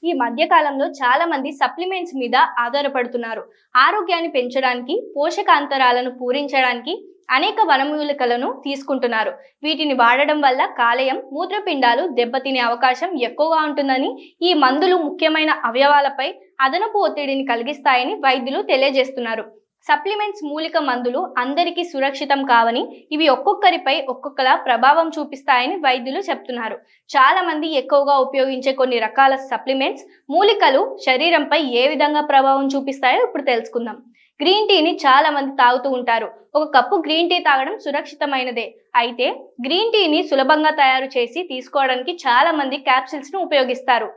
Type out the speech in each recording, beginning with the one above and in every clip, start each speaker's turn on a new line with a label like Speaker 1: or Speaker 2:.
Speaker 1: ఈ మధ్య కాలంలో చాలా మంది సప్లిమెంట్స్ మీద ఆధారపడుతున్నారు. ఆరోగ్యాన్ని పెంచడానికి, పోషకాంతరాలను పూరించడానికి అనేక వనమూలికలను తీసుకుంటున్నారు. వీటిని వాడడం వల్ల కాలేయం, మూత్రపిండాలు దెబ్బతినే అవకాశం ఎక్కువగా ఉంటుందని, ఈ మందులు ముఖ్యమైన అవయవాలపై అదనపు ఒత్తిడిని కలిగిస్తాయని వైద్యులు తెలియజేస్తున్నారు. సప్లిమెంట్స్ మూలిక మందులు అందరికీ సురక్షితం కావని, ఇవి ఒక్కొక్కరిపై ఒక్కొక్కలా ప్రభావం చూపిస్తాయని వైద్యులు చెప్తున్నారు. చాలా మంది ఎక్కువగా ఉపయోగించే కొన్ని రకాల సప్లిమెంట్స్ మూలికలు శరీరంపై ఏ విధంగా ప్రభావం చూపిస్తాయో ఇప్పుడు తెలుసుకుందాం. గ్రీన్ టీని చాలా మంది తాగుతూ ఉంటారు. ఒక కప్పు గ్రీన్ టీ తాగడం సురక్షితమైనదే. అయితే గ్రీన్ టీని సులభంగా తయారు చేసి తీసుకోవడానికి చాలా మంది క్యాప్సిల్స్ ను ఉపయోగిస్తారు.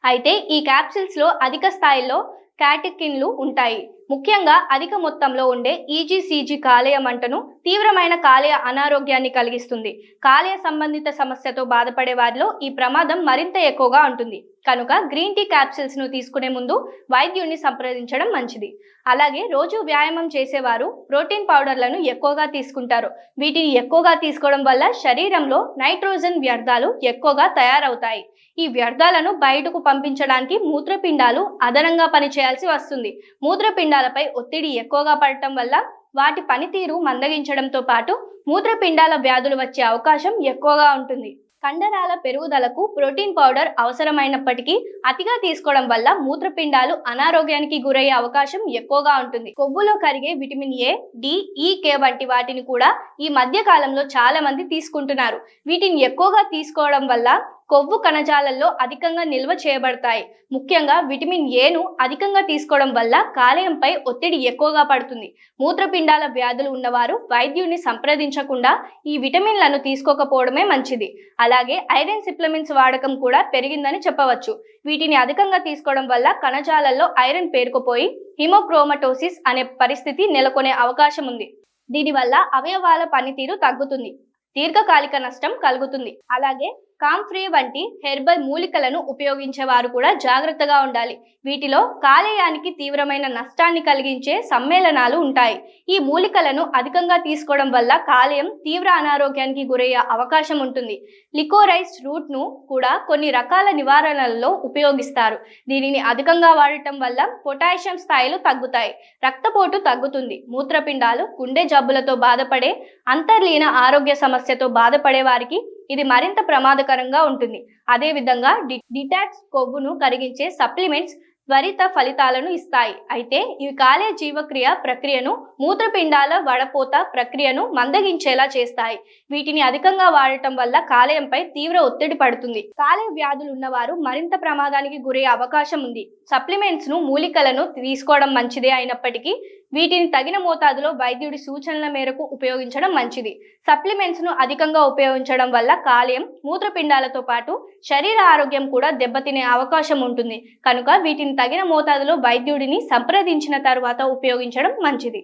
Speaker 1: అయితే ఈ క్యాప్సిల్స్ లో అధిక స్థాయిలో క్యాటెకిన్లు ఉంటాయి. ముఖ్యంగా అధిక మొత్తంలో ఉండే ఈజీసీజీ కాలేయ మంటను, తీవ్రమైన కాలేయ అనారోగ్యాన్ని కలిగిస్తుంది. కాలేయ సంబంధిత సమస్యతో బాధపడే వారిలో ఈ ప్రమాదం మరింత ఎక్కువగా ఉంటుంది. కనుక గ్రీన్ టీ క్యాప్సిల్స్ ను తీసుకునే ముందు వైద్యుడిని సంప్రదించడం మంచిది. అలాగే రోజు వ్యాయామం చేసేవారు ప్రోటీన్ పౌడర్లను ఎక్కువగా తీసుకుంటారు. వీటిని ఎక్కువగా తీసుకోవడం వల్ల శరీరంలో నైట్రోజన్ వ్యర్థాలు ఎక్కువగా తయారవుతాయి. ఈ వ్యర్థాలను బయటకు పంపించడానికి మూత్రపిండాలు అదనంగా పనిచేయాల్సి వస్తుంది. మూత్రపిండాలపై ఒత్తిడి ఎక్కువగా పడటం వల్ల వాటి పనితీరు మందగించడంతో పాటు మూత్రపిండాల వ్యాధులు వచ్చే అవకాశం ఎక్కువగా ఉంటుంది. కండరాల పెరుగుదలకు ప్రోటీన్ పౌడర్ అవసరమైనప్పటికీ అతిగా తీసుకోవడం వల్ల మూత్రపిండాలు అనారోగ్యానికి గురయ్యే అవకాశం ఎక్కువగా ఉంటుంది. కొవ్వులో కరిగే విటమిన్ ఏ, డి, ఈ, కే వంటి వాటిని కూడా ఈ మధ్య కాలంలో చాలా మంది తీసుకుంటున్నారు. వీటిని ఎక్కువగా తీసుకోవడం వల్ల కొవ్వు కణజాలాల్లో అధికంగా నిల్వ చేయబడతాయి. ముఖ్యంగా విటమిన్ ఏను అధికంగా తీసుకోవడం వల్ల కాలేయంపై ఒత్తిడి ఎక్కువగా పడుతుంది. మూత్రపిండాల వ్యాధులు ఉన్నవారు వైద్యుడిని సంప్రదించకుండా ఈ విటమిన్లను తీసుకోకపోవడమే మంచిది. అలాగే ఐరన్ సప్లిమెంట్స్ వాడకం కూడా పెరిగిందని చెప్పవచ్చు. వీటిని అధికంగా తీసుకోవడం వల్ల కణజాలాల్లో ఐరన్ పేరుకుపోయి హిమోక్రోమటోసిస్ అనే పరిస్థితి నెలకొనే అవకాశం ఉంది. దీనివల్ల అవయవాల పనితీరు తగ్గుతుంది, దీర్ఘకాలిక నష్టం కలుగుతుంది. అలాగే కాంఫ్రే వంటి హెర్బల్ మూలికలను ఉపయోగించే వారు కూడా జాగ్రత్తగా ఉండాలి. వీటిలో కాలేయానికి తీవ్రమైన నష్టాన్ని కలిగించే సమ్మేళనాలు ఉంటాయి. ఈ మూలికలను అధికంగా తీసుకోవడం వల్ల కాలేయం తీవ్ర అనారోగ్యానికి గురయ్యే అవకాశం ఉంటుంది. లికోరైస్ రూట్ ను కూడా కొన్ని రకాల నివారణలలో ఉపయోగిస్తారు. దీనిని అధికంగా వాడటం వల్ల పొటాషియం స్థాయిలు తగ్గుతాయి, రక్తపోటు తగ్గుతుంది. మూత్రపిండాలు, గుండె జబ్బులతో బాధపడే, అంతర్లీన ఆరోగ్య సమస్యతో బాధపడే వారికి ఇది మరింత ప్రమాదకరంగా ఉంటుంది. అదేవిధంగా డిటాక్స్ కొవ్వును కరిగించే సప్లిమెంట్స్ త్వరిత ఫలితాలను ఇస్తాయి. అయితే ఇవి కాలేయ జీవక్రియ ప్రక్రియను, మూత్రపిండాల వడపోత ప్రక్రియను మందగించేలా చేస్తాయి. వీటిని అధికంగా వాడటం వల్ల కాలేయంపై తీవ్ర ఒత్తిడి పడుతుంది. కాలేయ వ్యాధులు ఉన్నవారు మరింత ప్రమాదానికి గురయ్యే అవకాశం ఉంది. సప్లిమెంట్స్ ను, మూలికలను తీసుకోవడం మంచిదే అయినప్పటికీ వీటిని తగిన మోతాదులో వైద్యుడి సూచనల మేరకు ఉపయోగించడం మంచిది. సప్లిమెంట్స్ ను అధికంగా ఉపయోగించడం వల్ల కాలేయం, మూత్రపిండాలతో పాటు శరీర ఆరోగ్యం కూడా దెబ్బతినే అవకాశం ఉంటుంది. కనుక వీటిని తగిన మోతాదులో వైద్యుడిని సంప్రదించిన తర్వాత ఉపయోగించడం మంచిది.